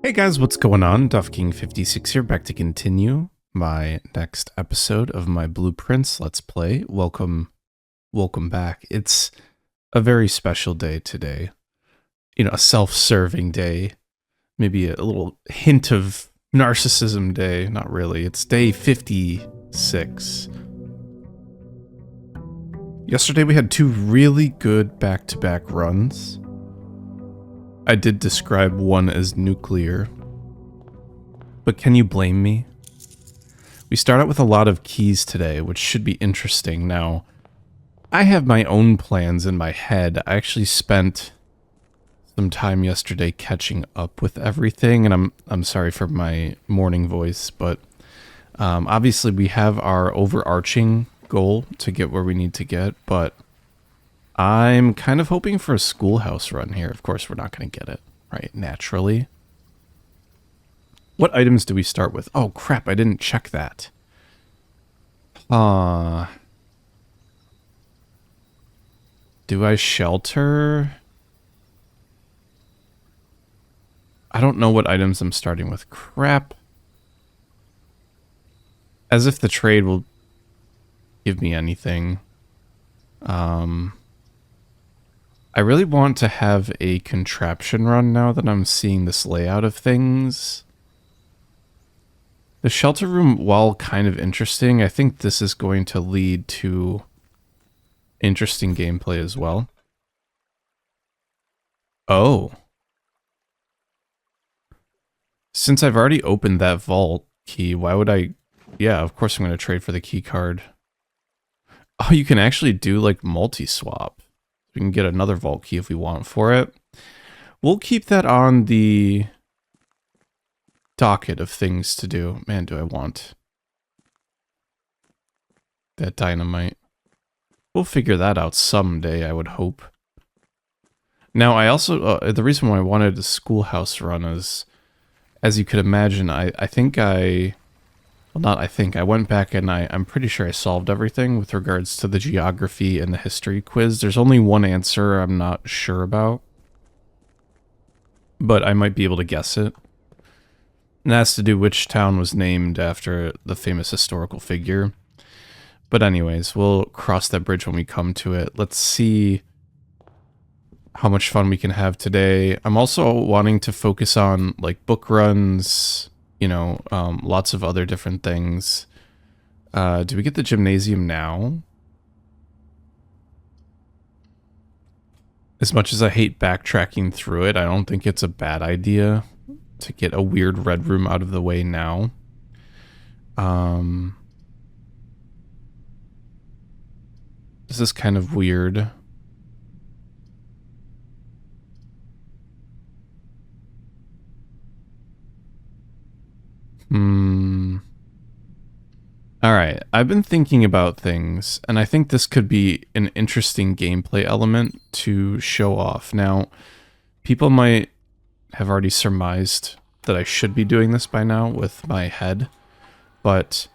Hey guys, what's going on? Duff King 56 here, back to continue my next episode of my Blueprints Let's Play. Welcome back. It's a very special day today. You know, a self-serving day. Maybe a little hint of narcissism day. Not really. It's day 56. Yesterday we had two really good back-to-back runs. I did describe one as nuclear, but can you blame me? We start out with a lot of keys today, which should be interesting. Now, I have my own plans in my head. I actually spent some time yesterday catching up with everything, and I'm sorry for my morning voice, but obviously we have our overarching goal to get where we need to get, but I'm kind of hoping for a schoolhouse run here. Of course, we're not going to get it, right? Naturally. What items do we start with? Oh, crap, I didn't check that. Do I shelter? I don't know what items I'm starting with. Crap. As if the trade will give me anything. I really want to have a contraption run now that I'm seeing this layout of things. The shelter room, while kind of interesting, I think this is going to lead to interesting gameplay as well. Oh. Since I've already opened that vault key, why would I... Yeah, of course I'm going to trade for the key card. Oh, you can actually do like multi-swap. We can get another vault key if we want for it. We'll keep that on the docket of things to do. Man, do I want that dynamite. We'll figure that out someday, I would hope. Now, I also... the reason why I wanted a schoolhouse run is, as you could imagine, I think I... Well, not I think. I went back and I'm pretty sure I solved everything with regards to the geography and the history quiz. There's only one answer I'm not sure about, but I might be able to guess it. And that has to do which town was named after the famous historical figure. But anyways, we'll cross that bridge when we come to it. Let's see how much fun we can have today. I'm also wanting to focus on like book runs, you know, lots of other different things. Do we get the gymnasium now? As much as I hate backtracking through it, I don't think it's a bad idea to get a weird red room out of the way now. This is kind of weird. Alright, I've been thinking about things, and I think this could be an interesting gameplay element to show off. Now, people might have already surmised that I should be doing this by now with my head, but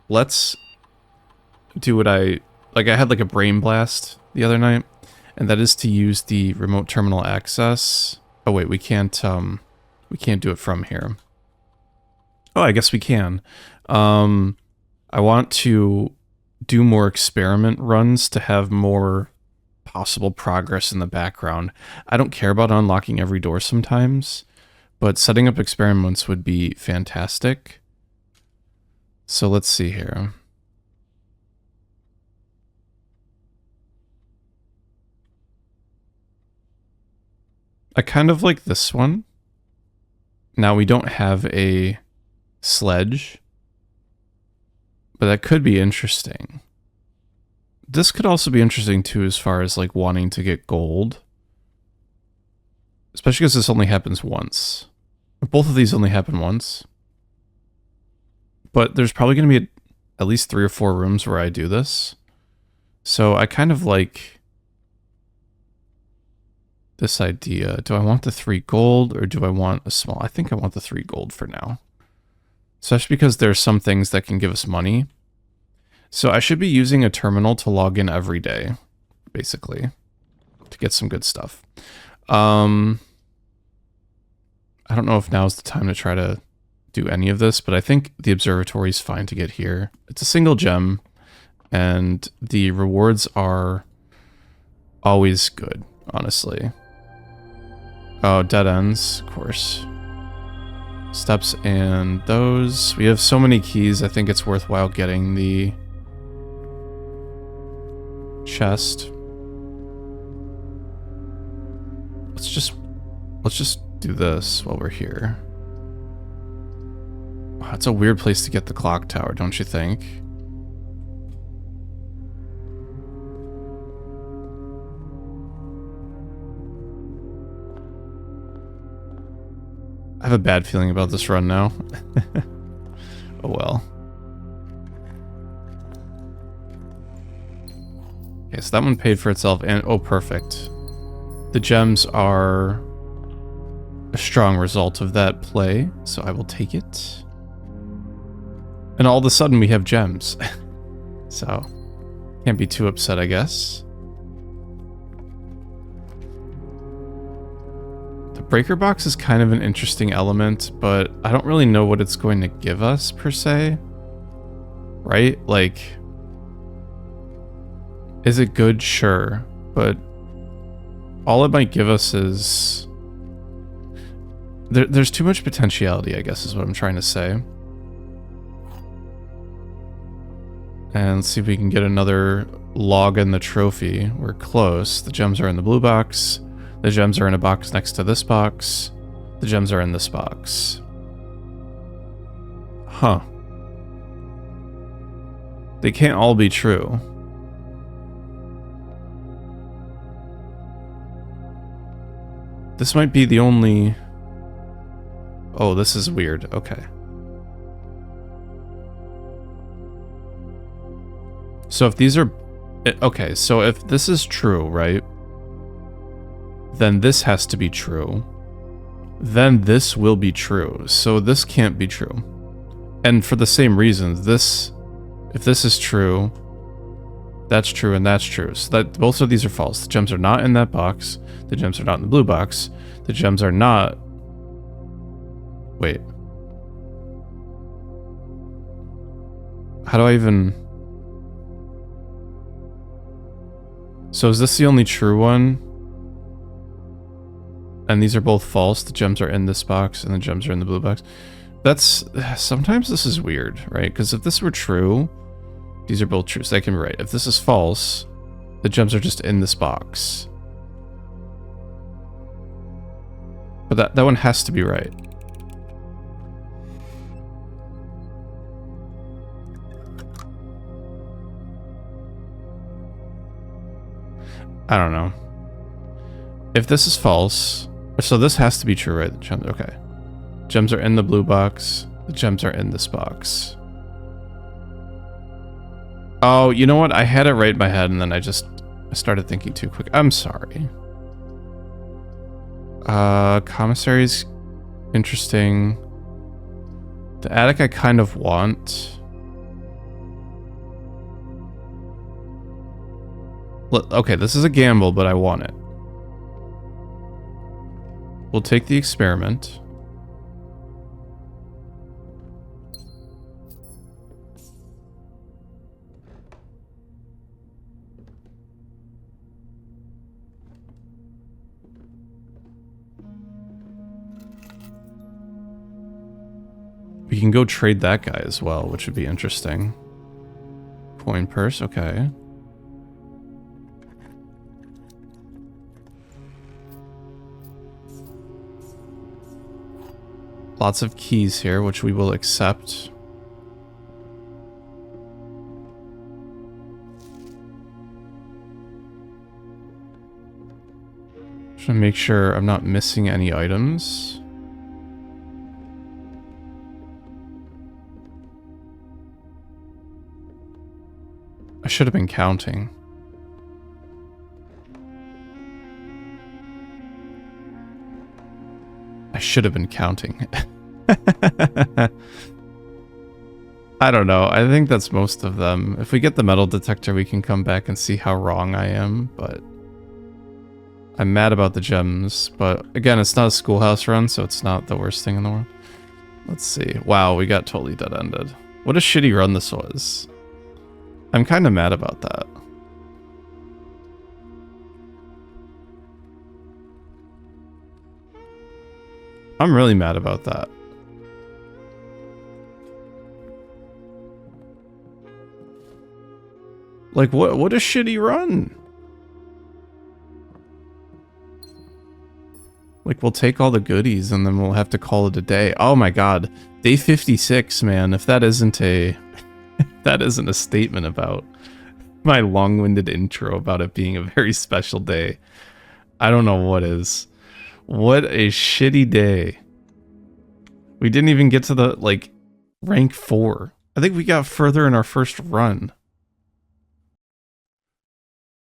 let's do what I had like a brain blast the other night, and that is to use the remote terminal access. Oh wait, we can't do it from here. Oh, I guess we can. I want to do more experiment runs to have more possible progress in the background. I don't care about unlocking every door sometimes, but setting up experiments would be fantastic. So let's see here. I kind of like this one. Now we don't have a sledge, but that could be interesting. This could also be interesting too, as far as like wanting to get gold. Especially because this only happens once. Both of these only happen once. But there's probably going to be at least 3 or 4 rooms where I do this. So I kind of like this idea. Do I want the 3 gold or do I want a small? I think I want the 3 gold for now. Especially because there's some things that can give us money. So I should be using a terminal to log in every day, basically, to get some good stuff. I I don't know if now's the time to try to do any of this, but I think the observatory is fine to get here. It's a single gem, and the rewards are always good, honestly. Oh, dead ends, of course. Steps and those. We have so many keys, I think it's worthwhile getting the chest. Let's just do this while we're here. Wow, it's a weird place to get the clock tower, don't you think? I have a bad feeling about this run now. Oh well. Okay, so that one paid for itself, and oh, perfect. The gems are a strong result of that play, so I will take it. And all of a sudden we have gems. So, can't be too upset, I guess. The breaker box is kind of an interesting element, but I don't really know what it's going to give us, per se. Right? Like, is it good? Sure. But all it might give us is... There's too much potentiality, I guess, is what I'm trying to say. And let's see if we can get another log in the trophy. We're close. The gems are in the blue box. The gems are in a box next to this box. The gems are in this box. Huh. They can't all be true. This might be the only... Oh, this is weird. Okay. So if these are... Okay, so if this is true, right? Then this has to be true. Then this will be true. So this can't be true. And for the same reasons, this... If this is true, that's true and that's true. So that both of these are false. The gems are not in that box. The gems are not in the blue box. The gems are not... Wait. How do I even... So is this the only true one? And these are both false. The gems are in this box and the gems are in the blue box. That's... Sometimes this is weird, right? Because if this were true, these are both true, so they can be right. If this is false, the gems are just in this box. But that one has to be right. I don't know. If this is false, so this has to be true, right? The gems, okay. Gems are in the blue box. The gems are in this box. Oh, you know what? I had it right in my head, and then I started thinking too quick. I'm sorry. Commissary's interesting. The attic I kind of want. Okay, this is a gamble, but I want it. We'll take the experiment. We can go trade that guy as well, which would be interesting. Coin purse, okay. Lots of keys here, which we will accept. Just to make sure I'm not missing any items. I should have been counting. I should have been counting. I don't know. I think that's most of them. If we get the metal detector, we can come back and see how wrong I am, but I'm mad about the gems, but again, it's not a schoolhouse run, so it's not the worst thing in the world. Let's see. Wow, we got totally dead-ended. What a shitty run this was. I'm kind of mad about that. I'm really mad about that. Like, what a shitty run. Like, we'll take all the goodies and then we'll have to call it a day. Oh my god. Day 56, man. If that isn't a... that isn't a statement about my long-winded intro about it being a very special day, I don't know what is. What a shitty day. We didn't even get to the, like, rank 4. I think we got further in our first run.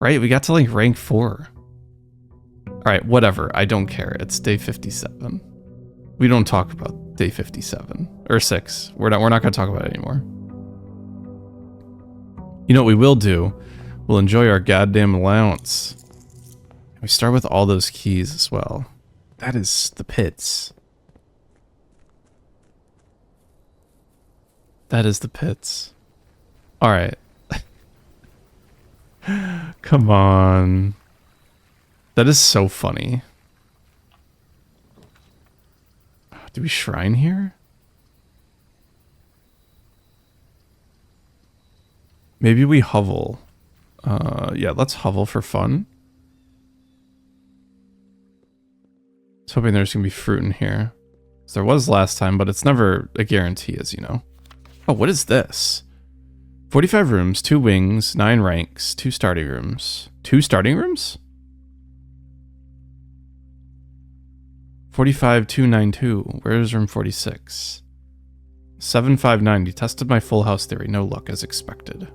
Right? We got to, like, rank 4. Alright, whatever. I don't care. It's day 57. We don't talk about day 57. Or 6. We're not going to talk about it anymore. You know what we will do? We'll enjoy our goddamn allowance. We start with all those keys as well. That is the pits. That is the pits. Alright. Come on. That is so funny. Do we shrine here? Maybe we hovel. Yeah, let's hovel for fun. I was hoping there's gonna be fruit in here. There was last time, but it's never a guarantee, as you know. Oh, what is this? 45 rooms, 2 wings, 9 ranks, 2 starting rooms. 2 starting rooms? 45292. Where's room 46? 7590. Tested my full house theory. No luck as expected.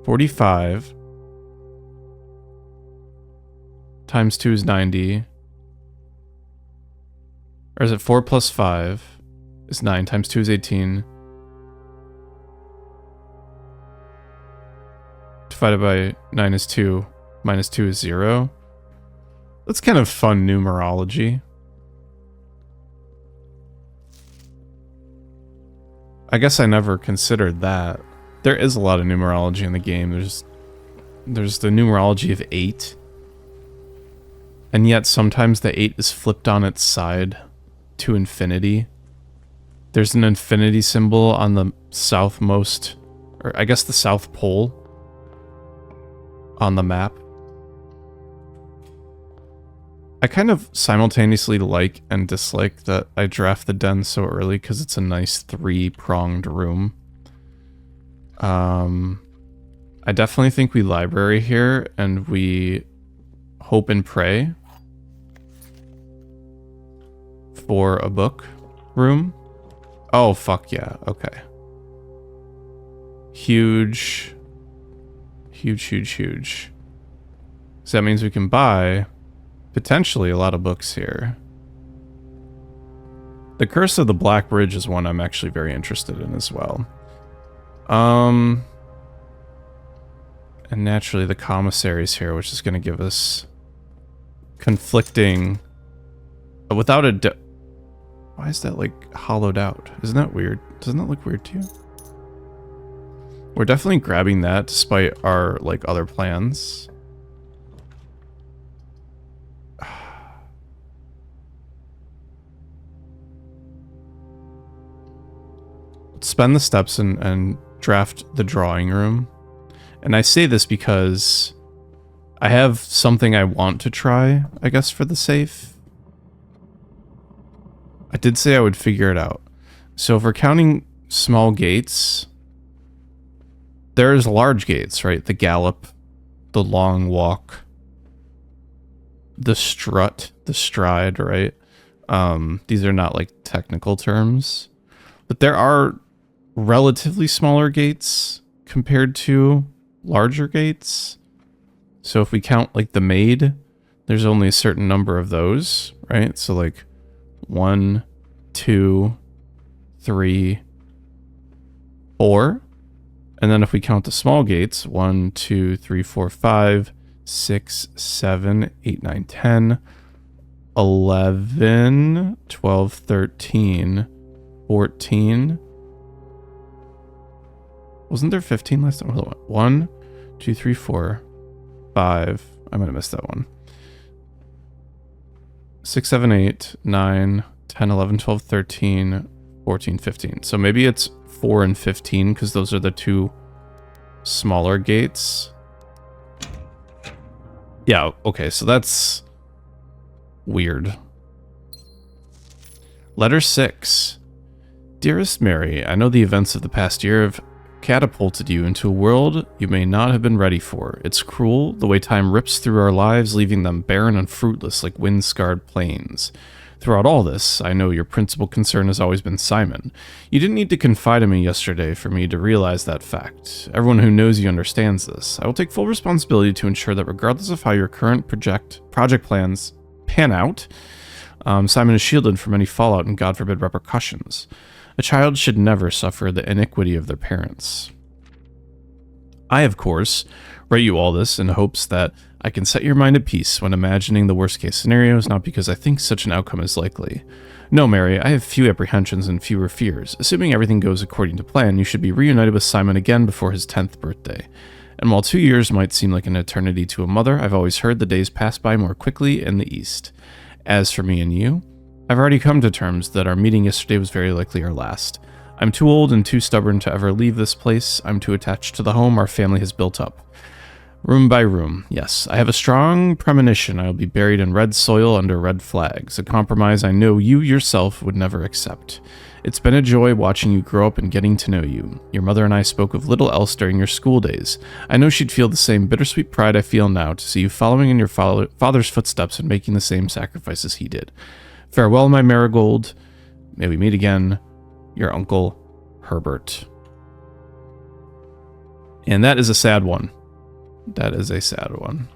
45 times 2 is 90. Or is it 4 plus 5 is 9 times 2 is 18. Divided by 9 is 2. Minus 2 is 0. That's kind of fun numerology. I guess I never considered that. There is a lot of numerology in the game. There's the numerology of 8. And yet sometimes the 8 is flipped on its side to infinity. There's an infinity symbol on the southmost, or I guess the south pole on the map. I kind of simultaneously like and dislike that I draft the den so early because it's a nice 3-pronged room. I definitely think we library here and we hope and pray for a book room. Oh, fuck yeah. Okay. Huge. Huge, huge, huge. So that means we can buy potentially a lot of books here. The Curse of the Black Bridge is one I'm actually very interested in as well. And naturally the commissaries here, which is going to give us conflicting... Without a... Why is that, like, hollowed out? Isn't that weird? Doesn't that look weird to you? We're definitely grabbing that despite our, like, other plans. Let's spend the steps and draft the drawing room. And I say this because I have something I want to try, I guess, for the safe. I did say I would figure it out. So if we're counting small gates, there's large gates, right? The gallop, the long walk, the strut, the stride, right? These are not like technical terms, but there are relatively smaller gates compared to larger gates. So if we count like the maid, there's only a certain number of those, right? So like 1, 2, 3, 4. And then if we count the small gates, 1, 2, 3, 4, 5, 6, 7, 8, 9, 10, 11, 12, 13, 14. Wasn't there 15 last time? Hold on. 1, 2, 3, 4, 5. I might have missed that one. 6, 7, 8, 9, 10, 11, 12, 13, 14, 15. So maybe it's 4 and 15 because those are the two smaller gates. Yeah, okay, so that's weird. Letter 6. Dearest Mary, I know the events of the past year have catapulted you into a world you may not have been ready for. It's cruel, the way time rips through our lives, leaving them barren and fruitless like wind-scarred plains. Throughout all this, I know your principal concern has always been Simon. You didn't need to confide in me yesterday for me to realize that fact. Everyone who knows you understands this. I will take full responsibility to ensure that regardless of how your current project plans pan out, Simon is shielded from any fallout and God forbid repercussions. A child should never suffer the iniquity of their parents. I, of course, write you all this in hopes that I can set your mind at peace when imagining the worst-case scenarios, not because I think such an outcome is likely. No, Mary, I have few apprehensions and fewer fears. Assuming everything goes according to plan, you should be reunited with Simon again before his 10th birthday. And while 2 years might seem like an eternity to a mother, I've always heard the days pass by more quickly in the East. As for me and you, I've already come to terms that our meeting yesterday was very likely our last. I'm too old and too stubborn to ever leave this place. I'm too attached to the home our family has built up. Room by room, yes. I have a strong premonition I will be buried in red soil under red flags, a compromise I know you yourself would never accept. It's been a joy watching you grow up and getting to know you. Your mother and I spoke of little else during your school days. I know she'd feel the same bittersweet pride I feel now to see you following in your father's footsteps and making the same sacrifices he did. Farewell, my marigold. May we meet again. Your uncle, Herbert. And that is a sad one. That is a sad one.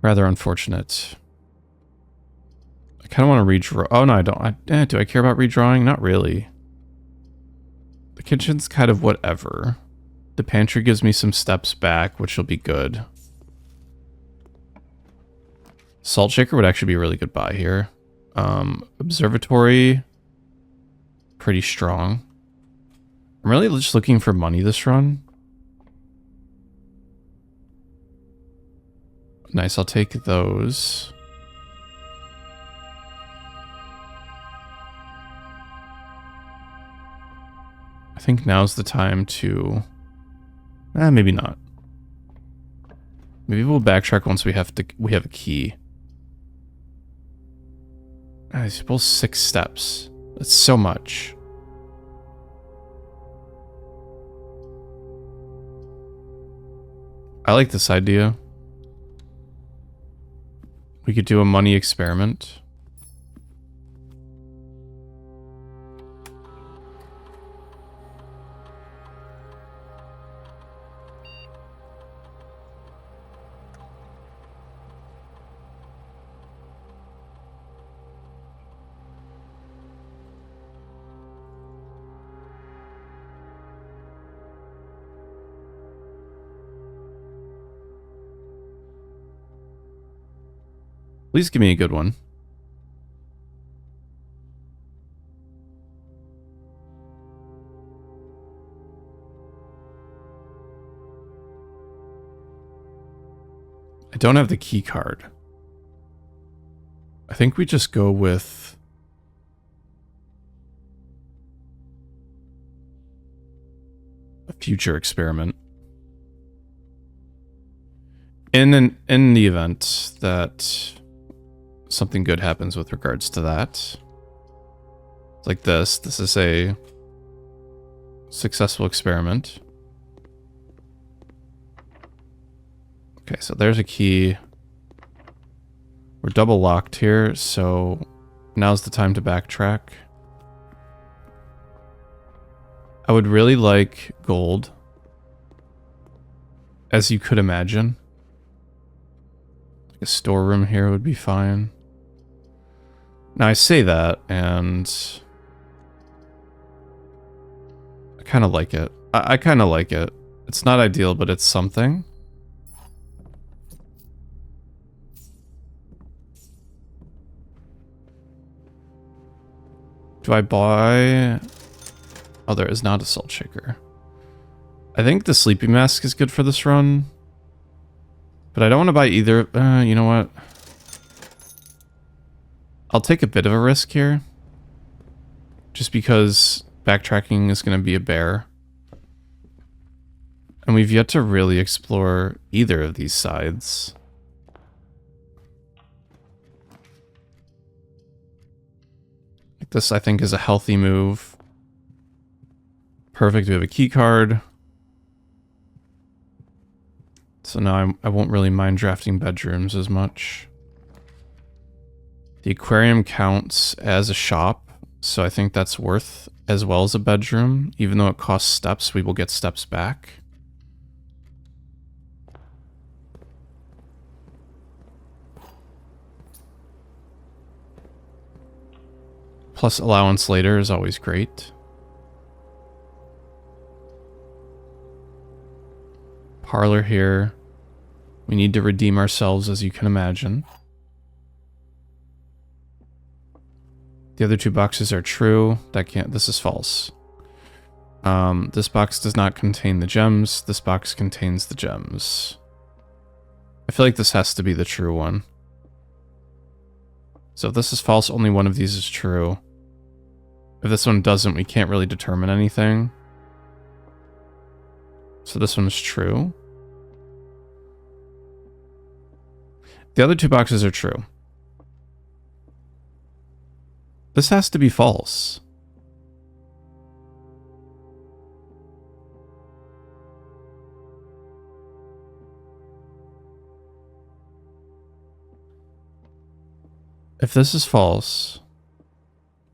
Rather unfortunate. I kind of want to redraw. Oh, no, I don't. Do I care about redrawing? Not really. The kitchen's kind of whatever. The pantry gives me some steps back, which will be good. Salt shaker would actually be a really good buy here. Observatory, pretty strong. I'm really just looking for money this run. Nice, I'll take those. I think now's the time to... maybe not. Maybe we'll backtrack once we have a key. I suppose 6 steps. That's so much. I like this idea. We could do a money experiment. Please give me a good one. I don't have the key card. I think we just go with... a future experiment. In the event that something good happens with regards to that. Like this. This is a successful experiment. Okay, so there's a key. We're double locked here, so now's the time to backtrack. I would really like gold, as you could imagine. Like a storeroom here would be fine. Now I say that, and I kind of like it. I kind of like it. It's not ideal, but it's something. Do I buy... Oh, there is not a salt shaker. I think the sleeping mask is good for this run. But I don't want to buy either. You know what? I'll take a bit of a risk here. Just because backtracking is going to be a bear. And we've yet to really explore either of these sides. This, I think, is a healthy move. Perfect, we have a key card. So now I won't really mind drafting bedrooms as much. The aquarium counts as a shop, so I think that's worth as well as a bedroom. Even though it costs steps, we will get steps back. Plus allowance later is always great. Parlor here. We need to redeem ourselves, as you can imagine. The other two boxes are true. This is false. This box does not contain the gems. This box contains the gems. I feel like this has to be the true one. So if this is false, only one of these is true. If this one doesn't, we can't really determine anything. So this one is true. The other two boxes are true. This has to be false. If this is false,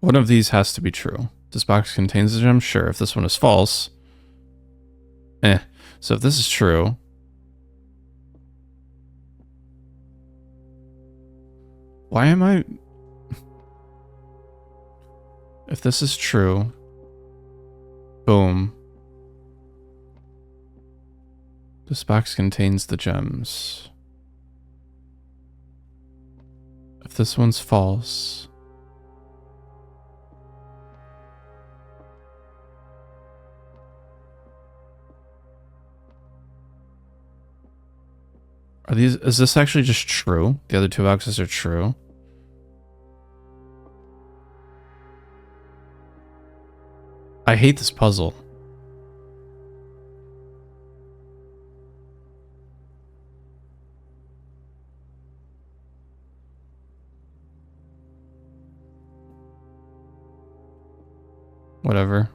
one of these has to be true. This box contains the gem? Sure. If this one is false, So if this is true, why am I... If this is true, boom. This box contains the gems. If this one's false... Is this actually just true? The other two boxes are true. I hate this puzzle. Whatever.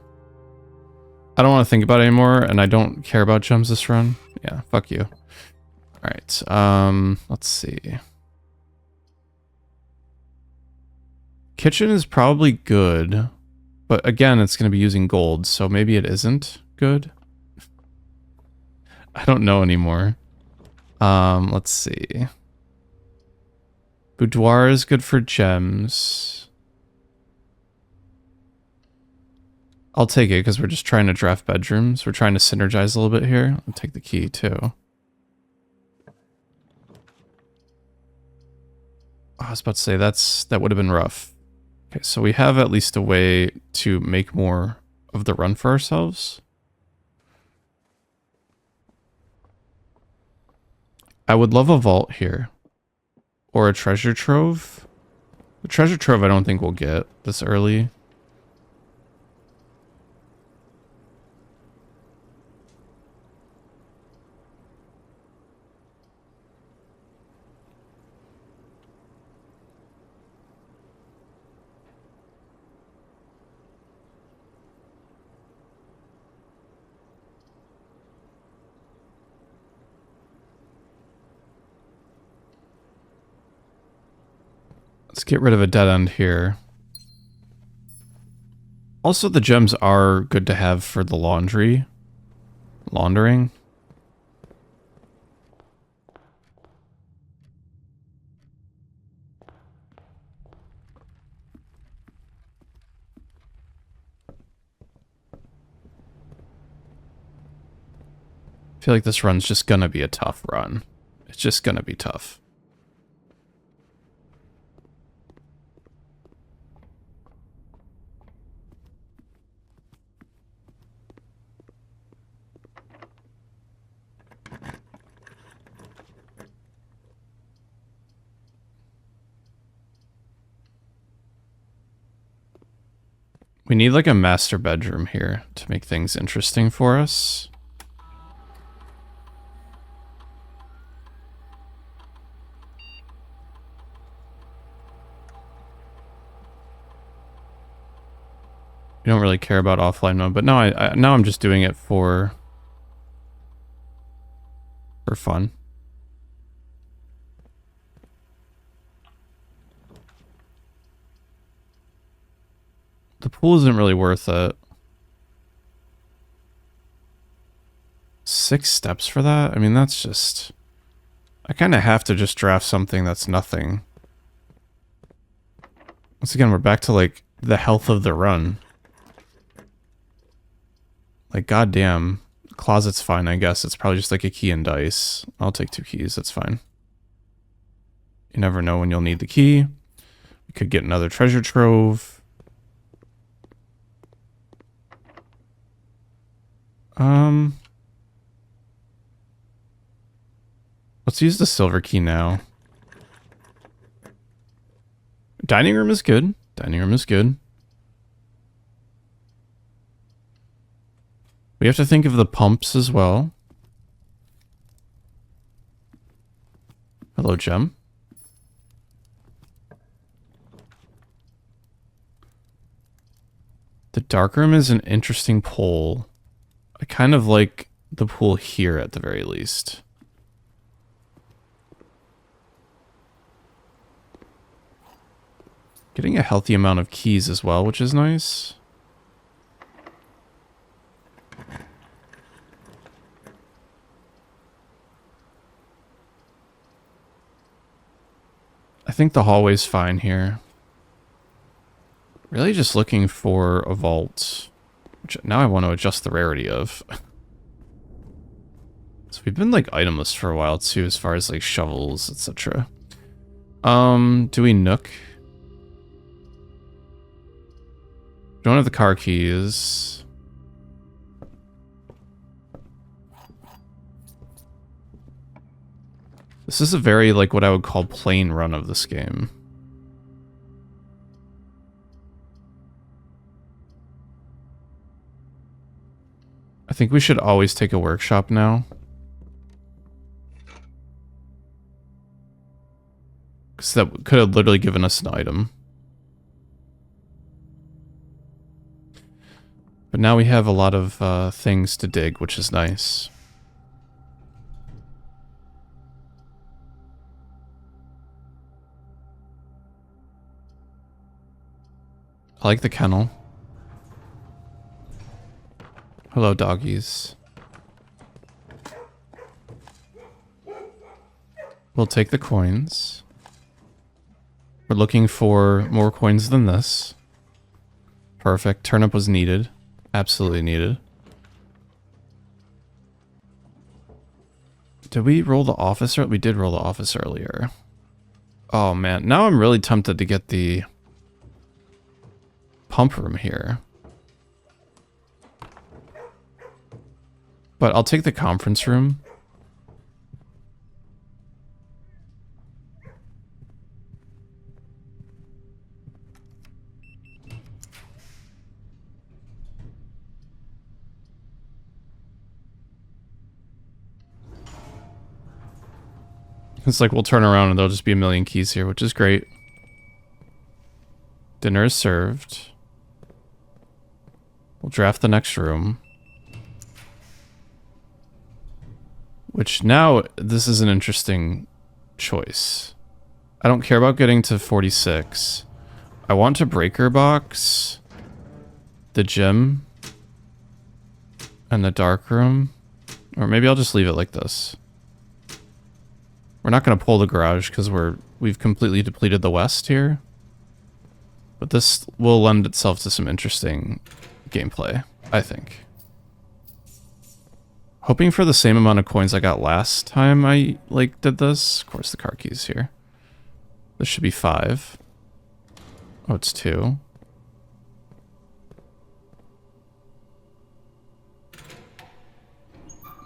I don't want to think about it anymore, and I don't care about gems this run. Yeah, fuck you. Alright, let's see. Kitchen is probably good, but again, it's going to be using gold, so maybe it isn't good. I don't know anymore. Let's see. Boudoir is good for gems. I'll take it because we're just trying to draft bedrooms. We're trying to synergize a little bit here. I'll take the key too. I was about to say that would have been rough. Okay, so we have at least a way to make more of the run for ourselves. I would love a vault here. Or a treasure trove. The treasure trove I don't think we'll get this early. Let's get rid of a dead end here. Also, the gems are good to have for the laundering. I feel like this run's just gonna be a tough run. It's just gonna be tough. We need like a master bedroom here to make things interesting for us. We don't really care about offline mode, but now I'm just doing it for fun. The pool isn't really worth it. 6 steps for that? I mean, that's just... I kind of have to just draft something that's nothing. Once again, we're back to, like, the health of the run. Like, goddamn. Closet's fine, I guess. It's probably just like a key and dice. I'll take 2 keys, that's fine. You never know when you'll need the key. We could get another treasure trove. Let's use the silver key now. Dining room is good. Dining room is good. We have to think of the pumps as well. Hello, Gem. The dark room is an interesting pool. I kind of like the pool here at the very least. Getting a healthy amount of keys as well, which is nice. I think the hallway's fine here. Really just looking for a vault, which now I want to adjust the rarity of. So we've been like itemless for a while too, as far as like shovels, etc. Do we nook? Don't have the car keys. This is a very, like, what I would call plain run of this game. I think we should always take a workshop now. Because that could have literally given us an item. But now we have a lot of things to dig, which is nice. I like the kennel. Hello, doggies. We'll take the coins. We're looking for more coins than this. Perfect. Turnip was needed. Absolutely needed. Did we roll the officer? We did roll the office earlier. Oh man, now I'm really tempted to get the pump room here. But I'll take the conference room. It's like we'll turn around and there'll just be a million keys here, which is great. Dinner is served. We'll draft the next room. Which now, this is an interesting choice. I don't care about getting to 46. I want to breaker box the gym and the dark room. Or maybe I'll just leave it like this. We're not going to pull the garage because we've completely depleted the west here. But this will lend itself to some interesting gameplay, I think. Hoping for the same amount of coins I got last time I, like, did this. Of course, the car key's here. This should be 5. Oh, it's 2.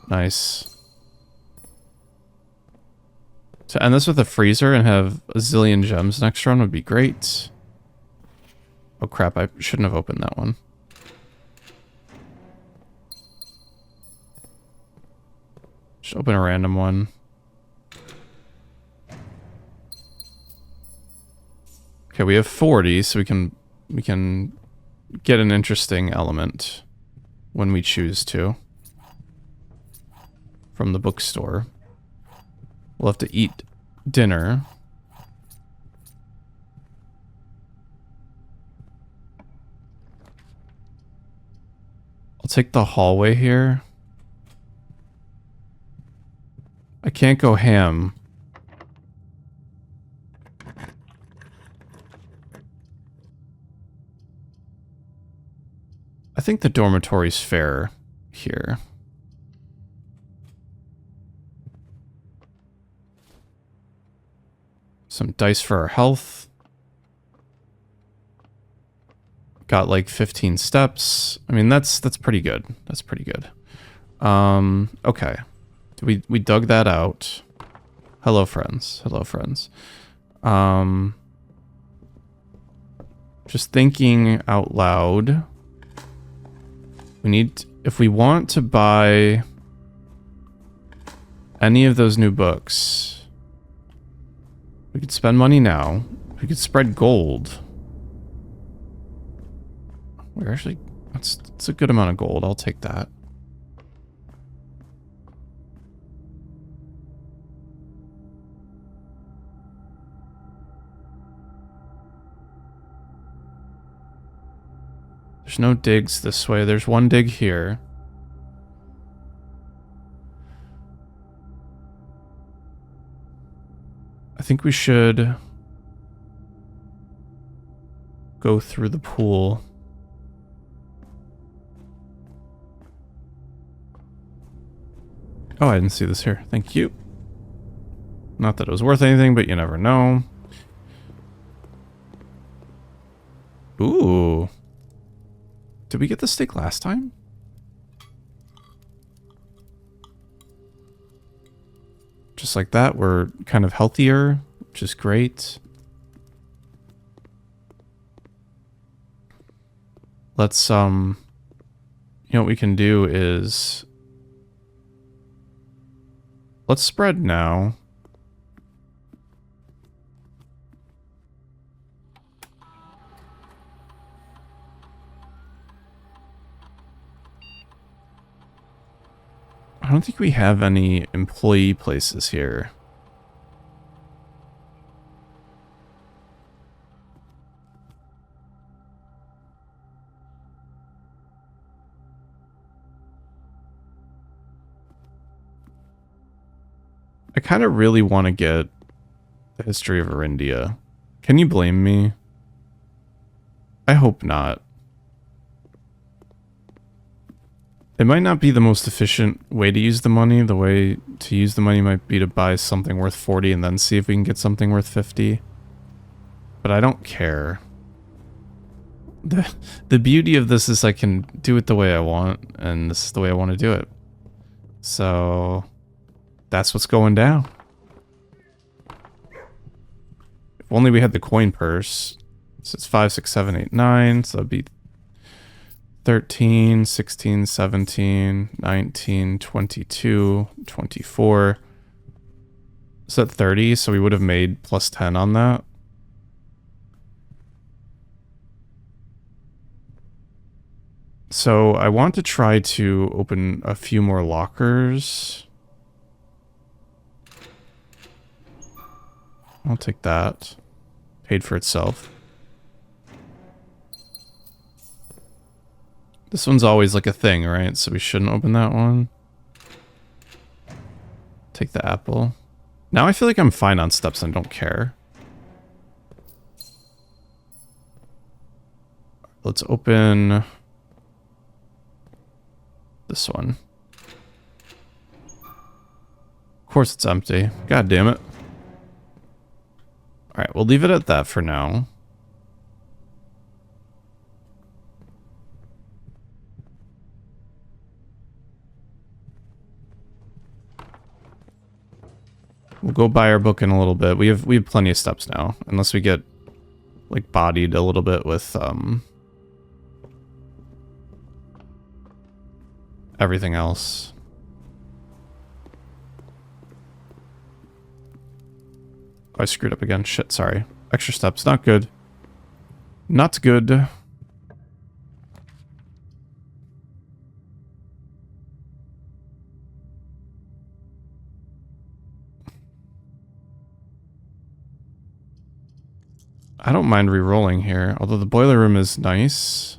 Nice. To end this with a freezer and have a zillion gems next run would be great. Oh crap, I shouldn't have opened that one. Just open a random one. Okay, we have 40, so we can get an interesting element when we choose to. From the bookstore. We'll have to eat dinner. I'll take the hallway here. I can't go ham. I think the dormitory's fair here. Some dice for our health. Got like 15 steps. I mean, that's pretty good. That's pretty good. Okay. We dug that out. Hello, friends. Hello, friends. Just thinking out loud. We need, if we want to buy any of those new books, we could spend money now. We could spread gold. We're actually, that's a good amount of gold. I'll take that. There's no digs this way. There's one dig here. I think we should go through the pool. Oh, I didn't see this here. Thank you. Not that it was worth anything, but you never know. Ooh. Did we get the steak last time? Just like that, we're kind of healthier, which is great. Let's, you know what we can do is... Let's spread now. I don't think we have any employee places here. I kind of really want to get the history of Arindia. Can you blame me? I hope not. It might not be the most efficient way to use the money. The way to use the money might be to buy something worth 40 and then see if we can get something worth 50. But I don't care. The beauty of this is I can do it the way I want, and this is the way I want to do it. So that's what's going down. If only we had the coin purse. So it's 5, 6, 7, 8, 9. So that'd be 13, 16, 17, 19, 22, 24. Is that 30? So we would have made plus 10 on that. So I want to try to open a few more lockers. I'll take that. Paid for itself. This one's always like a thing, right? So we shouldn't open that one. Take the apple. Now I feel like I'm fine on steps and don't care. Let's open this one. course it's empty. God damn it. Alright, we'll leave it at that for now. We'll go buy our book in a little bit. We have plenty of steps now, unless we get like bodied a little bit with everything else. Oh, I screwed up again. Shit, sorry. Extra steps, not good. Not good. I don't mind re-rolling here, although the boiler room is nice.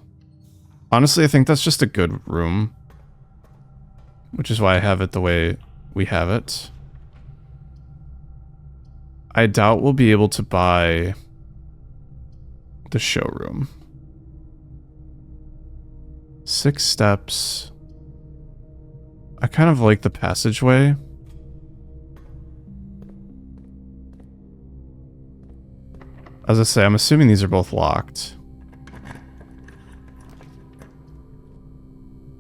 Honestly, I think that's just a good room. Which is why I have it the way we have it. I doubt we'll be able to buy the showroom. 6 steps. I kind of like the passageway. As I say, I'm assuming these are both locked.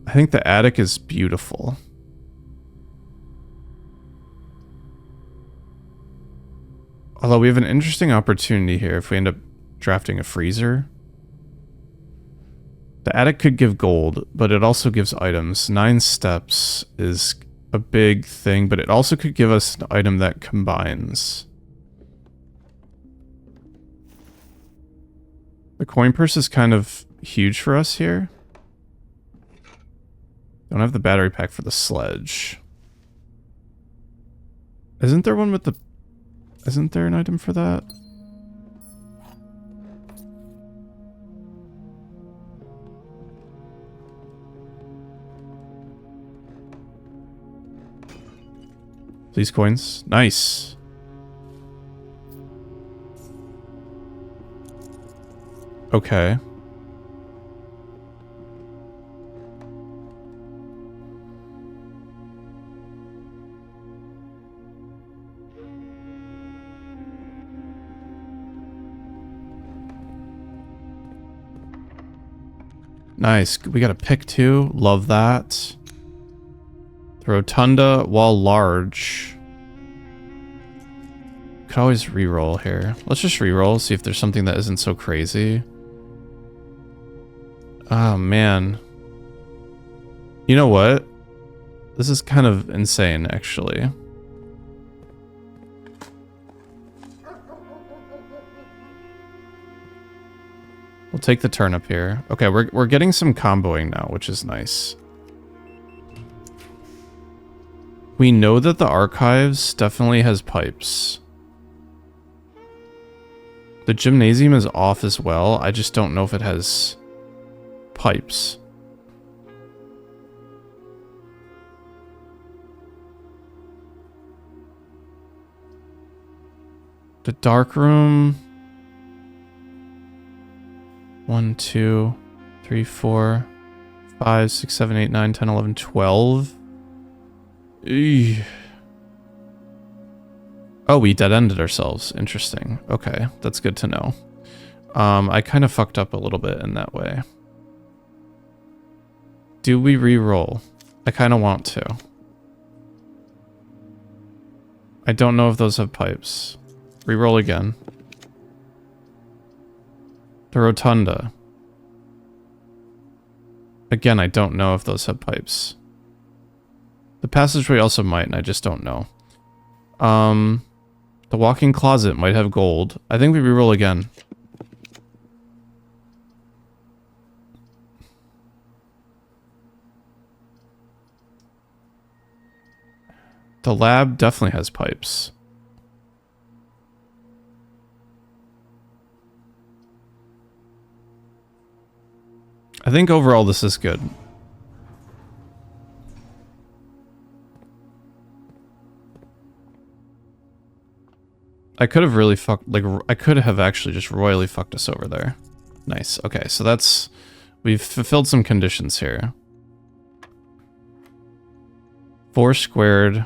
I think the attic is beautiful. Although we have an interesting opportunity here if we end up drafting a freezer. The attic could give gold, but it also gives items. 9 steps is a big thing, but it also could give us an item that combines. The coin purse is kind of huge for us here. Don't have the battery pack for the sledge. Isn't there one with the... Isn't there an item for that? These coins. Nice. Okay. Nice. We got a pick too. Love that. The rotunda, while large. Could always reroll here. Let's just reroll, see if there's something that isn't so crazy. Oh, man. You know what? This is kind of insane, actually. We'll take the turnip here. Okay, we're getting some comboing now, which is nice. We know that the archives definitely has pipes. The gymnasium is off as well. I just don't know if it has pipes. The dark room. 1, 2, 3, 4, 5, 6, 7, 8, 9, 10, 11, 12. Eesh. Oh, we dead-ended ourselves. Interesting. Okay, that's good to know. I kind of fucked up a little bit in that way. Do we re-roll? I kind of want to. I don't know if those have pipes. Re-roll again. The rotunda. Again, I don't know if those have pipes. The passageway also might, and I just don't know. The walk-in closet might have gold. I think we reroll again. The lab definitely has pipes. I think overall this is good. I could have really I could have actually just royally fucked us over there. Nice. Okay, so that's... We've fulfilled some conditions here. 4 squared.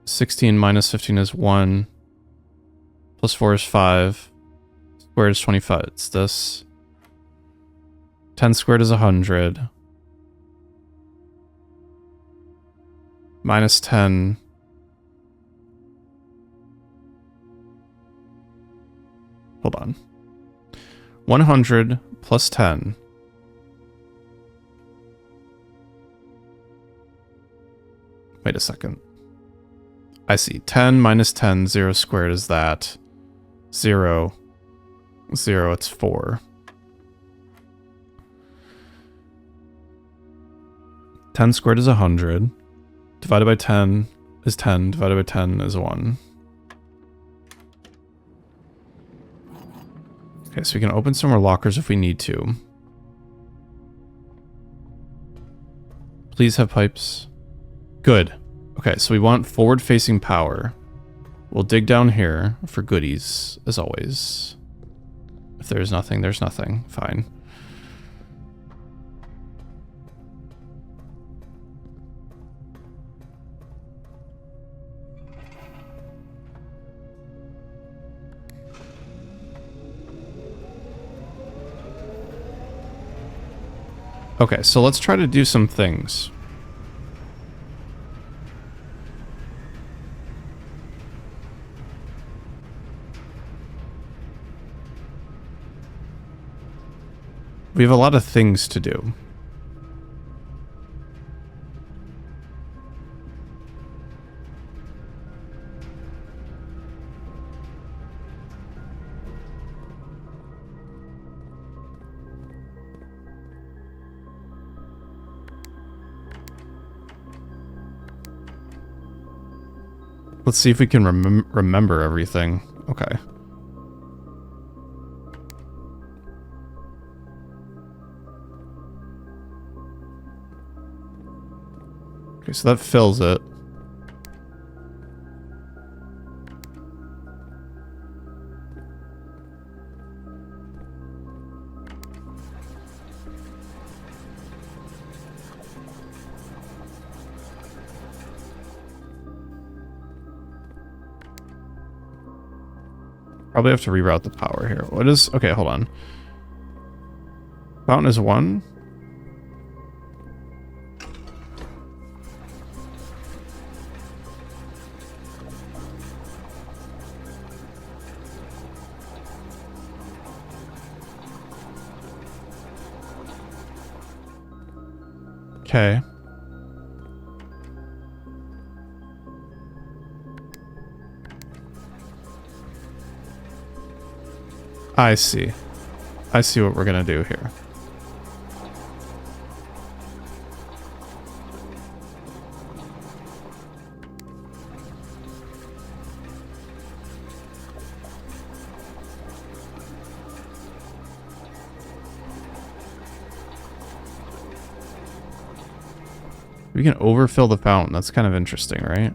16 minus 15 is 1. Plus 4 is 5. Squared is 25. It's this. 10 squared is 100. Minus 10. Hold on. 100 plus 10. Wait a second. I see. 10 minus 10, 0 squared is that. 0. 0, it's 4. 10 squared is 100. Divided by 10 is 10. Divided by 10 is 1. Okay, so we can open some more lockers if we need to. Please have pipes. Good. Okay, so we want forward-facing power. We'll dig down here for goodies, as always. If there's nothing, there's nothing. Fine. Okay, so let's try to do some things. We have a lot of things to do. Let's see if we can remember everything. Okay. Okay, so that fills it. Probably have to reroute the power here. What is... Okay, hold on. Fountain is 1. Okay. I see. I see what we're gonna do here. We can overfill the fountain. That's kind of interesting, right?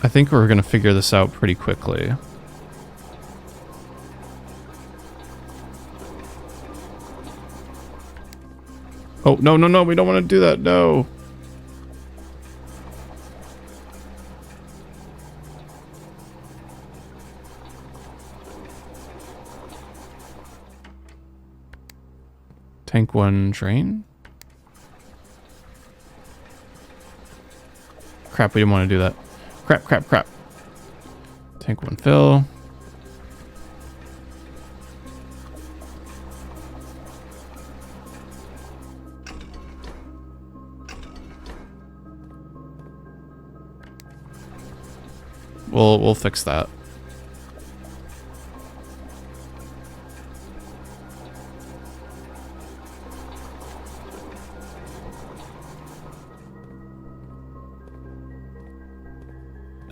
I think we're going to figure this out pretty quickly. Oh, no, no, no, we don't want to do that, no. Tank 1 drain? Crap, we didn't want to do that. Crap, crap, crap. Tank 1 fill. We'll fix that.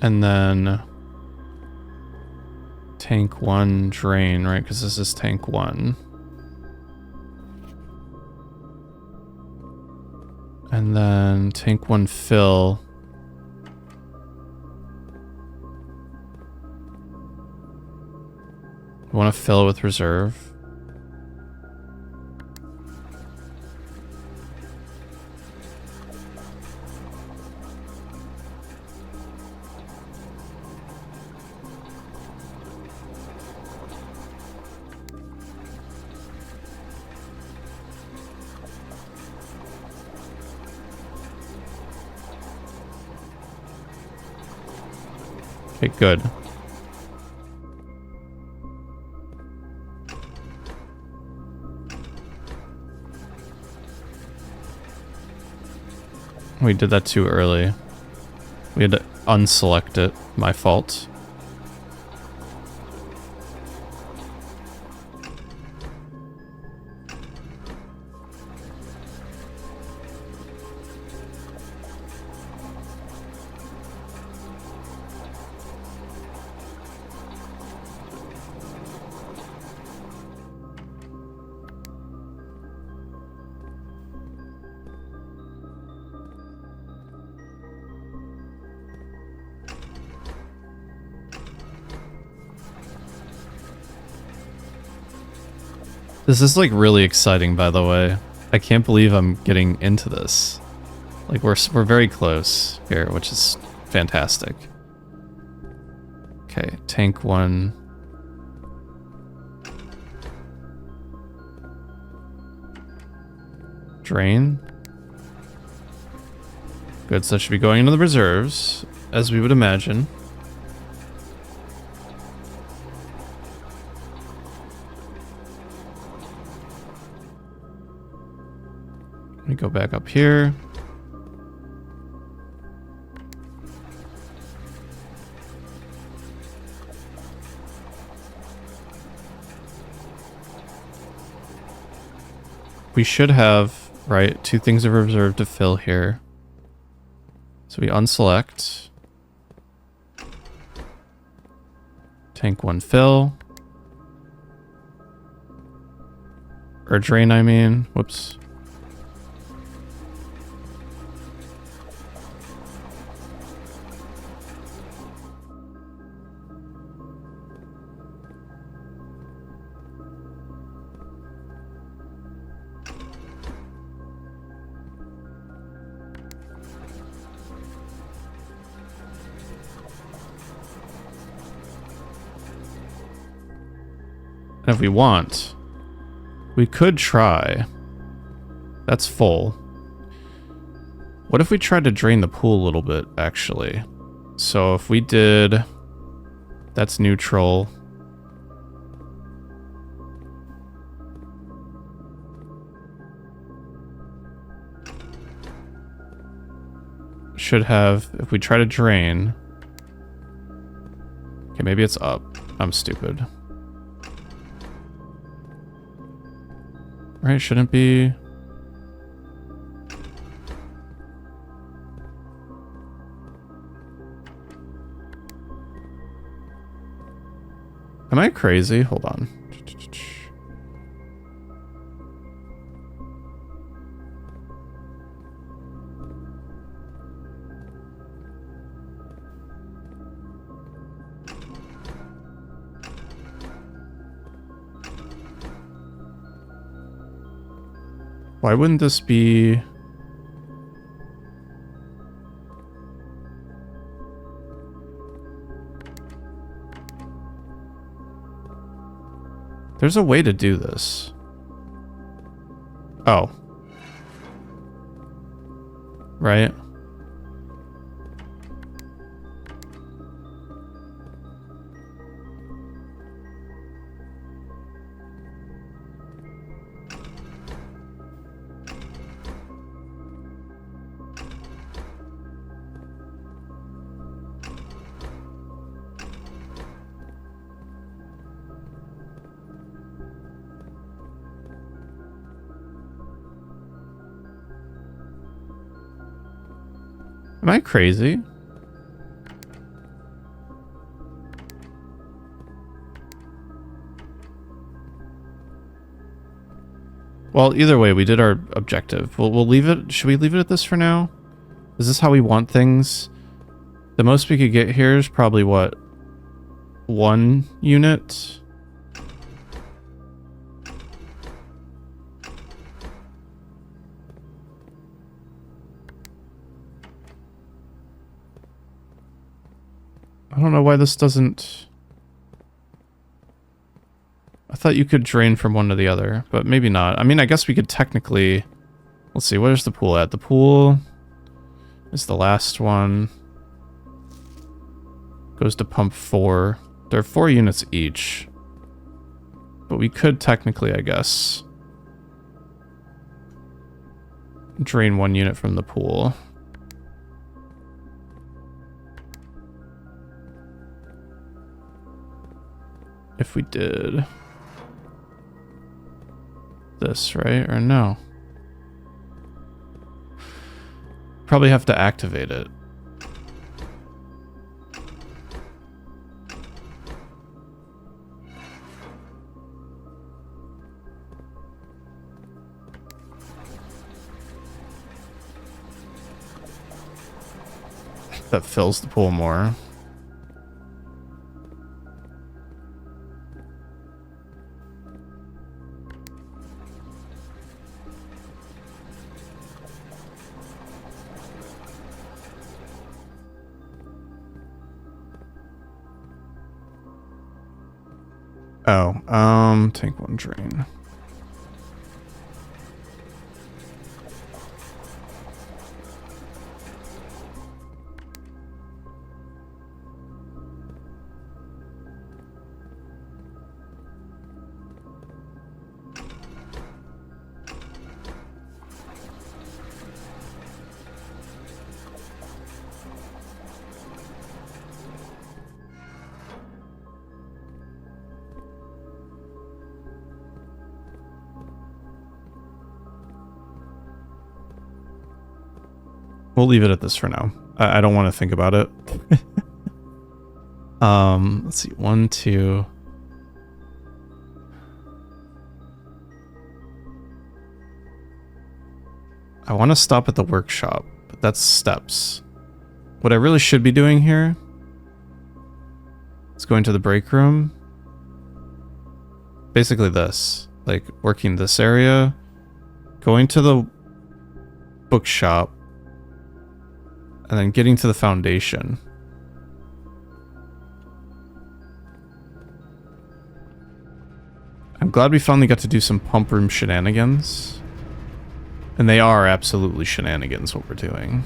And then tank 1 drain, right? Because this is tank 1. And then tank 1 fill. We want to fill with reserve. Okay, good. We did that too early. We had to unselect it. My fault. This is like really exciting, by the way. I can't believe I'm getting into this. Like we're very close here, which is fantastic. Okay, tank 1. Drain. Good, so that should be going into the reserves, as we would imagine. Let me go back up here. We should have, right, 2 things of reserve to fill here. So we unselect. Tank 1 fill. Or drain, I mean. Whoops. And if we want, we could try. That's full. What if we tried to drain the pool a little bit, actually? So if we did... That's neutral. Should have... If we try to drain... Okay, maybe it's up. I'm stupid. Right, shouldn't be... Am I crazy? Hold on. Why wouldn't this be... There's a way to do this. Oh. Right? Am I crazy? Well, either way, we did our objective. We'll leave it. Should we leave it at this for now? Is this how we want things? The most we could get here is probably what? 1 unit? I don't know why this doesn't... I thought you could drain from one to the other, but maybe not. I mean, I guess we could technically... Let's see, where's the pool at? The pool is the last one. Goes to pump 4. There are 4 units each. But we could technically, I guess, drain 1 unit from the pool. If we did this, right? Or no? Probably have to activate it. That fills the pool more. Oh, tank 1 drain. We'll leave it at this for now. I don't want to think about it. Let's see. 1, 2. I want to stop at the workshop, but that's steps. What I really should be doing here is going to the break room. Basically this. Like, working this area. Going to the bookshop. And then getting to the foundation. I'm glad we finally got to do some pump room shenanigans. And they are absolutely shenanigans what we're doing.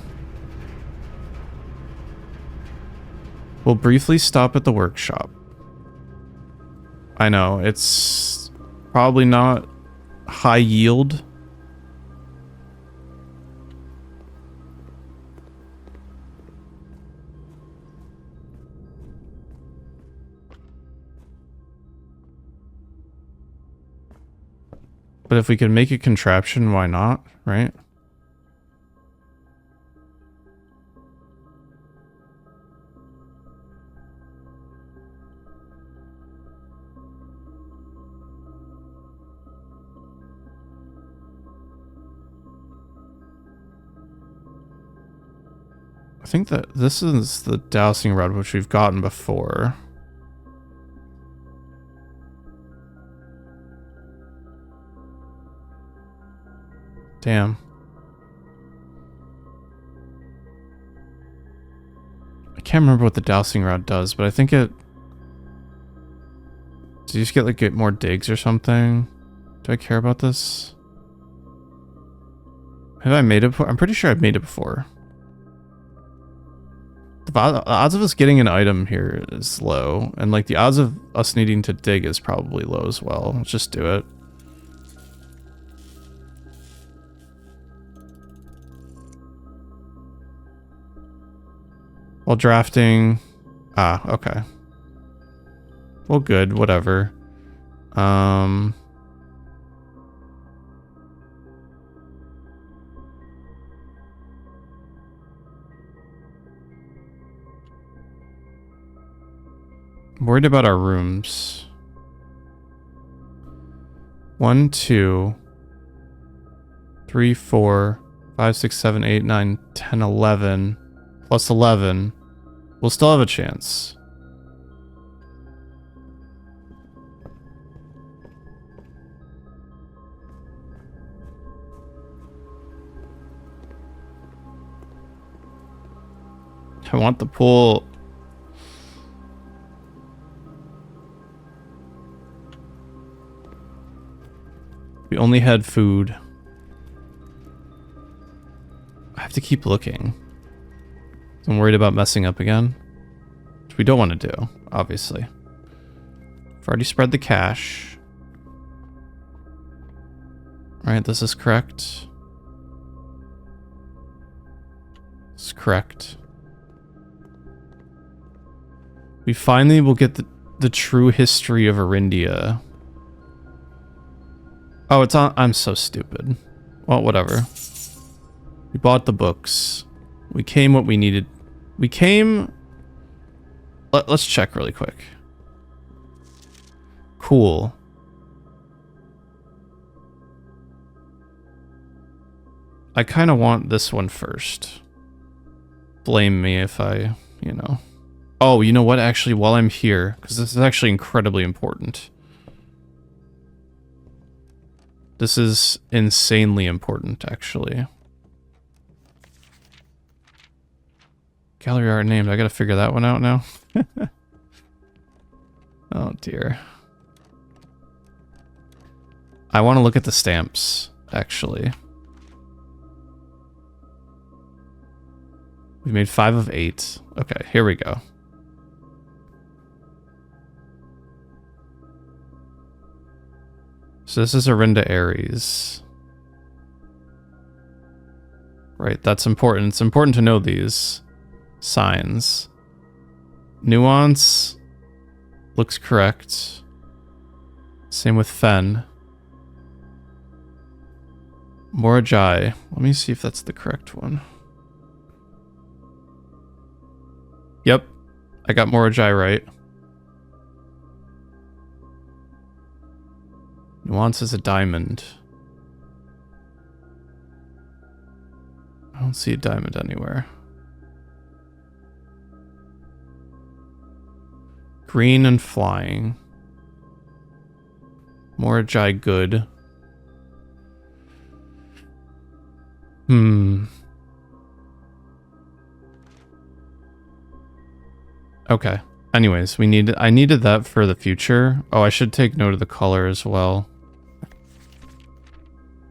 We'll briefly stop at the workshop. I know, it's probably not high yield. But if we can make a contraption, why not, right? I think that this is the dowsing rod, which we've gotten before. Damn. I can't remember what the dowsing rod does, but I think it... Do you just get more digs or something? Do I care about this? Have I made it before? I'm pretty sure I've made it before. The odds of us getting an item here is low, and like the odds of us needing to dig is probably low as well. Let's just do it. While drafting... Ah, okay. Well, good, whatever. Worried about our rooms. 1, 2. 3, 4, 5, 6, 7, 8, 9, 10, 11. Plus 11. We'll still have a chance. I want the pool. We only had food. I have to keep looking. I'm worried about messing up again. Which we don't want to do, obviously. I've already spread the cash. Alright, this is correct. This is correct. We finally will get the true history of Arindia. Oh, it's on. I'm so stupid. Well, whatever. We bought the books. We came what we needed. We came... Let's check really quick. Cool. I kind of want this one first. Blame me if I, you know... Oh, you know what? Actually, while I'm here, because this is actually incredibly important. This is insanely important, actually. Gallery art named. I gotta figure that one out now. Oh, dear. I want to look at the stamps, actually. We made 5 of 8. Okay, here we go. So this is Arinda Aries. Right, that's important. It's important to know these signs. Nuance looks correct. Same with Fen. Morajai. Let me see if that's the correct one. Yep, I got Morajai right. Nuance is a diamond. I don't see a diamond anywhere. Green and flying. Morajai good. Okay. Anyways, I needed that for the future. Oh, I should take note of the color as well.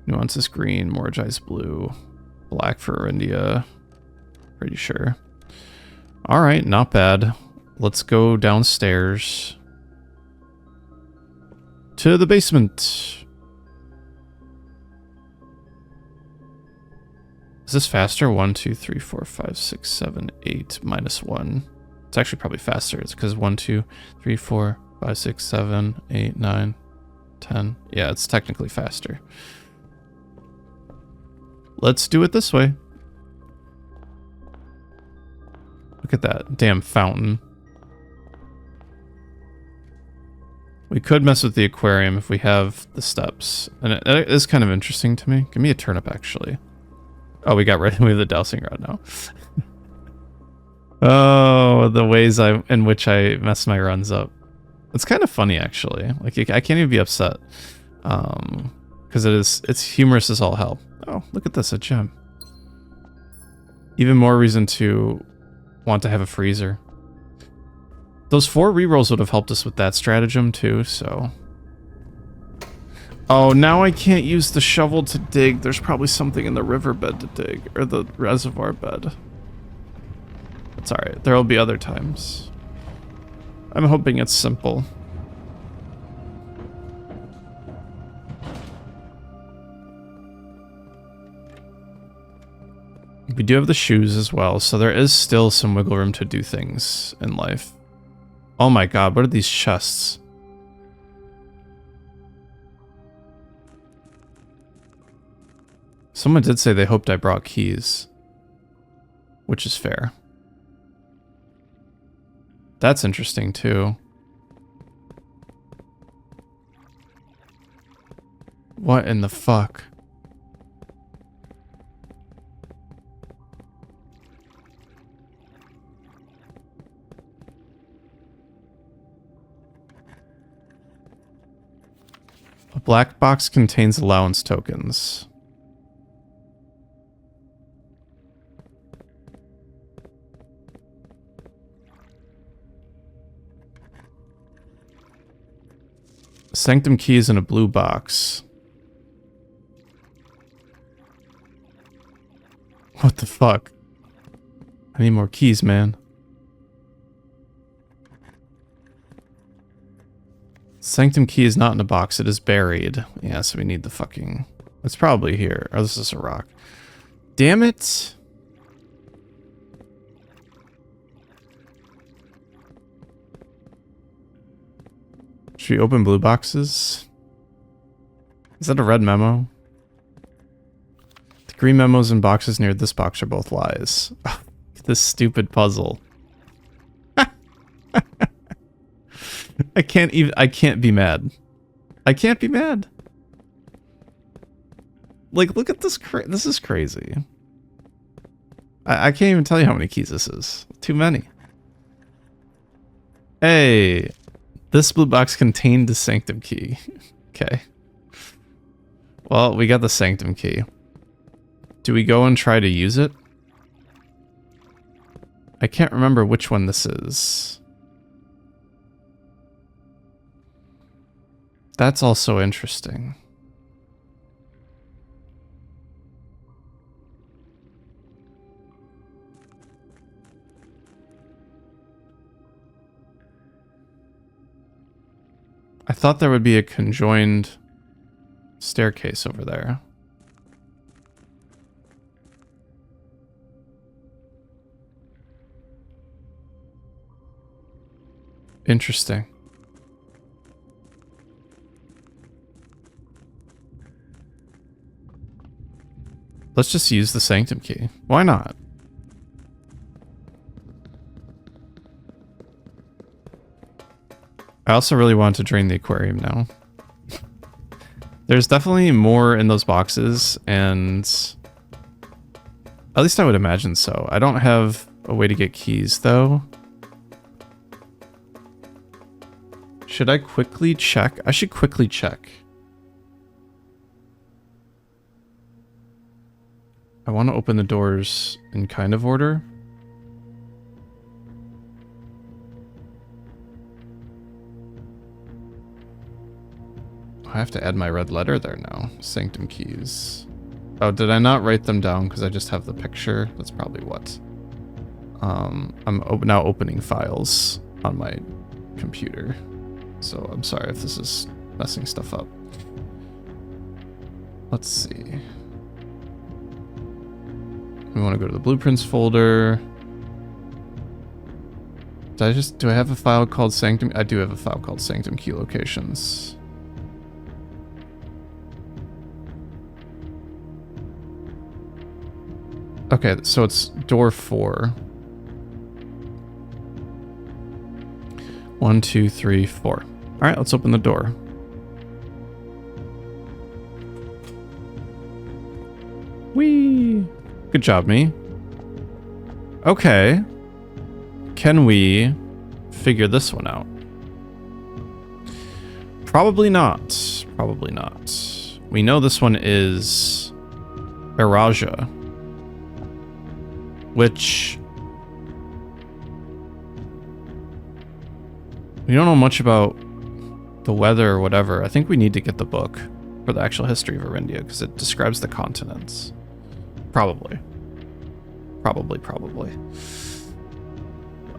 Nuance is green, Morajai's blue. Black for India. Pretty sure. Alright, not bad. Let's go downstairs. To the basement. Is this faster? 1, 2, 3, 4, 5, 6, 7, 8, minus 1. It's actually probably faster. It's because 1, 2, 3, 4, 5, 6, 7, 8, 9, 10. Yeah, it's technically faster. Let's do it this way. Look at that damn fountain. We could mess with the aquarium if we have the steps. And it is kind of interesting to me. Give me a turnip, actually. Oh, we got rid of the dowsing rod now. Oh, the ways in which I mess my runs up. It's kind of funny, actually. Like, I can't even be upset. Because it's humorous as all hell. Oh, look at this, a gem. Even more reason to want to have a freezer. Those 4 rerolls would have helped us with that stratagem too, so... Oh, now I can't use the shovel to dig. There's probably something in the riverbed to dig, or the reservoir bed. It's alright, there'll be other times. I'm hoping it's simple. We do have the shoes as well, so there is still some wiggle room to do things in life. Oh my god, what are these chests? Someone did say they hoped I brought keys. Which is fair. That's interesting too. What in the fuck? Black box contains allowance tokens. Sanctum key is in a blue box. What the fuck? I need more keys, man. Sanctum key is not in a box, it is buried. Yeah, so we need the fucking... It's probably here. Oh, this is a rock. Damn it! Should we open blue boxes? Is that a red memo? The green memos and boxes near this box are both lies. This stupid puzzle. I can't be mad. I can't be mad. Like, look at this, this is crazy. I can't even tell you how many keys this is. Too many. Hey, this blue box contained the sanctum key. Okay. Well, we got the sanctum key. Do we go and try to use it? I can't remember which one this is. That's also interesting. I thought there would be a conjoined staircase over there. Interesting. Let's just use the sanctum key. Why not? I also really want to drain the aquarium now. There's definitely more in those boxes, and at least I would imagine so. I don't have a way to get keys, though. Should I quickly check? I should quickly check. I want to open the doors in kind of order. I have to add my red letter there now. Sanctum keys. Oh, did I not write them down because I just have the picture? That's probably what. I'm now opening files on my computer. So I'm sorry if this is messing stuff up. Let's see. We want to go to the blueprints folder. Do I have a file called Sanctum? I do have a file called Sanctum Key Locations. Okay, so it's door 4. 1, 2, 3, 4. All right, let's open the door. Whee! Good job, me. Okay. Can we figure this one out? Probably not. Probably not. We know this one is Eraja, which we don't know much about the weather or whatever. I think we need to get the book for the actual history of Arindia because it describes the continents. Probably. Probably.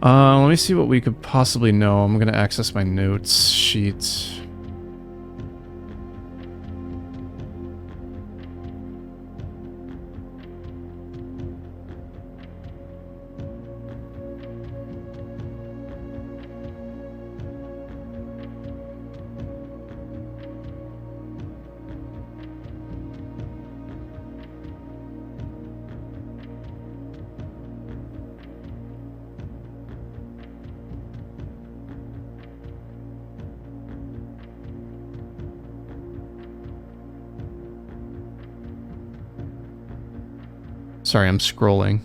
Let me see what we could possibly know. I'm gonna access my notes sheet. Sorry, I'm scrolling.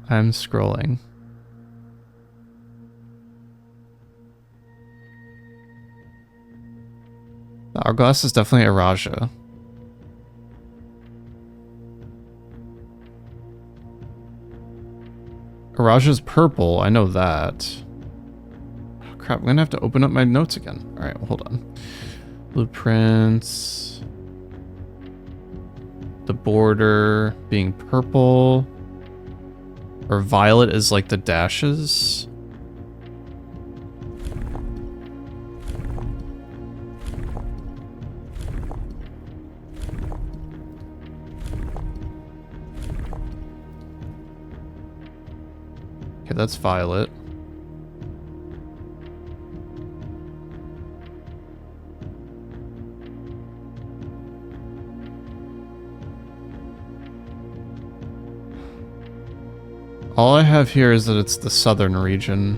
I'm scrolling. The hourglass is definitely a Raja. Raja's purple, I know that. Oh, crap, I'm gonna have to open up my notes again. Alright, well, hold on. Blueprints. The border being purple. Or violet is like the dashes. Okay, that's violet. All I have here is that it's the southern region.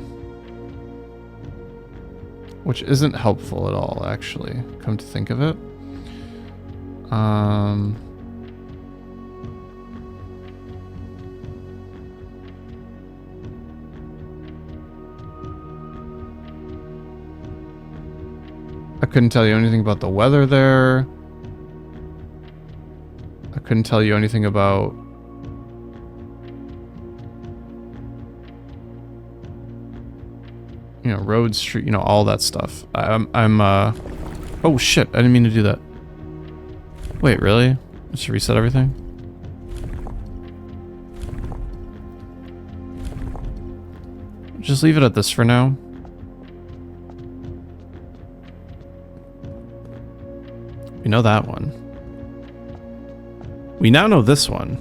Which isn't helpful at all, actually, come to think of it. I couldn't tell you anything about the weather there. I couldn't tell you anything about you know, roads, street, you know, all that stuff. Oh shit, I didn't mean to do that. Wait, really? I should reset everything? Just leave it at this for now. We know that one. We now know this one.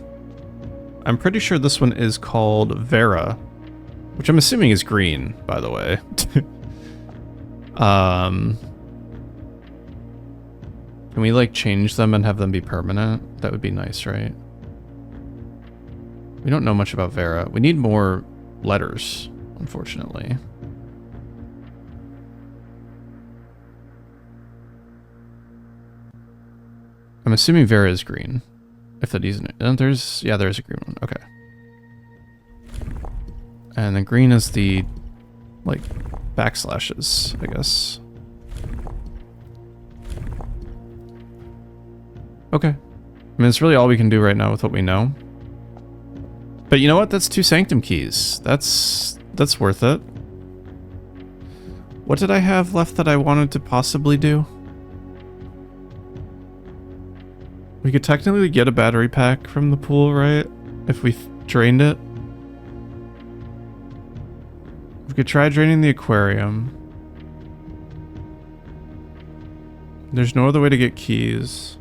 I'm pretty sure this one is called Vera, which I'm assuming is green, by the way. Can we like change them and have them be permanent? That would be nice, right? We don't know much about Vera. We need more letters, unfortunately. I'm assuming Vera is green. If that isn't, there's a green one. Okay. And then green is the like backslashes, I guess. Okay. I mean, it's really all we can do right now with what we know. But you know what? That's 2 sanctum keys. That's worth it. What did I have left that I wanted to possibly do? We could technically get a battery pack from the pool, right? If we drained it. We could try draining the aquarium. There's no other way to get keys.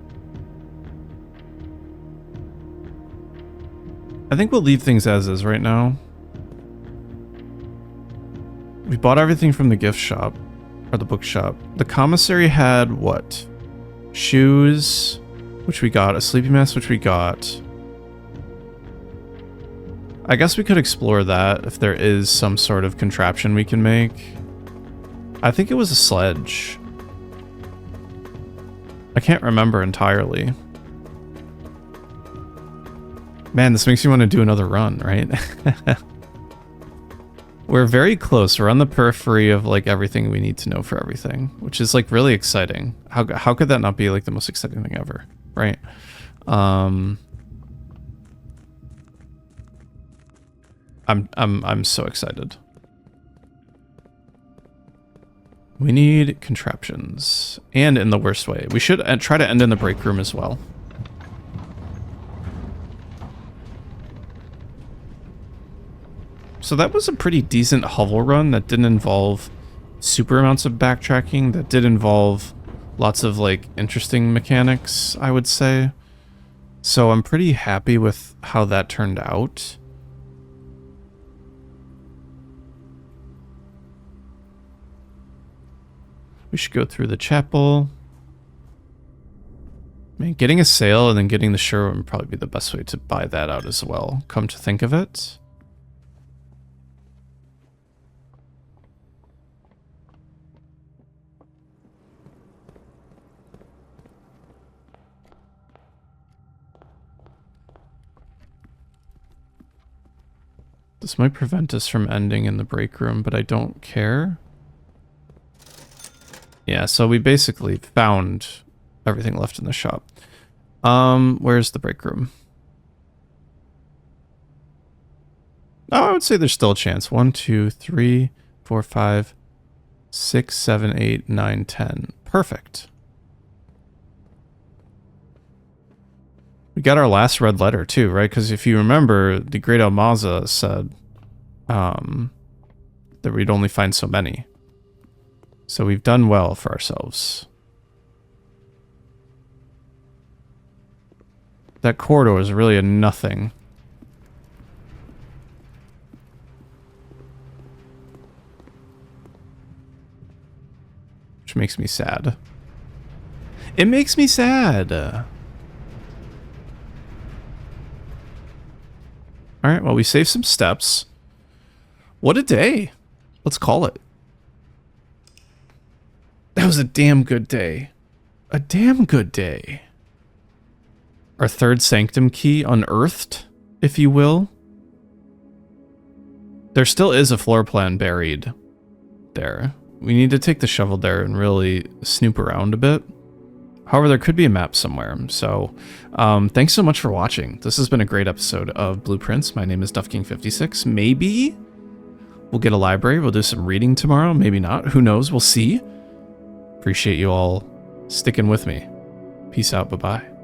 I think we'll leave things as is right now. We bought everything from the gift shop, or the bookshop. The commissary had what? Shoes, which we got. A sleeping mask, which we got. I guess we could explore that if there is some sort of contraption we can make. I think it was a sledge. I can't remember entirely. Man, this makes me want to do another run, right? We're very close. We're on the periphery of like everything we need to know for everything, which is like really exciting. How could that not be like the most exciting thing ever, right? I'm so excited. We need contraptions, and in the worst way. We should try to end in the break room as well. So that was a pretty decent hovel run that didn't involve super amounts of backtracking, that did involve lots of like interesting mechanics, I would say. So I'm pretty happy with how that turned out. We should go through the chapel. I mean, getting a sail and then getting the shore would probably be the best way to buy that out as well, come to think of it. This might prevent us from ending in the break room, but I don't care. Yeah, so we basically found everything left in the shop. Where's the break room? Oh, I would say there's still a chance. 1, 2, 3, 4, 5, 6, 7, 8, 9, 10. Perfect. We got our last red letter too, right? Because if you remember, the Great Almaza said that we'd only find so many. So we've done well for ourselves. That corridor is really a nothing. Which makes me sad. It makes me sad. Alright, well, we saved some steps. What a day. Let's call it. That was a damn good day. A damn good day. Our third sanctum key unearthed, if you will. There still is a floor plan buried there. We need to take the shovel there and really snoop around a bit. However, there could be a map somewhere. So, thanks so much for watching. This has been a great episode of Blueprints. My name is DuffKing56. Maybe we'll get a library. We'll do some reading tomorrow. Maybe not. Who knows? We'll see. Appreciate you all sticking with me. Peace out. Bye-bye.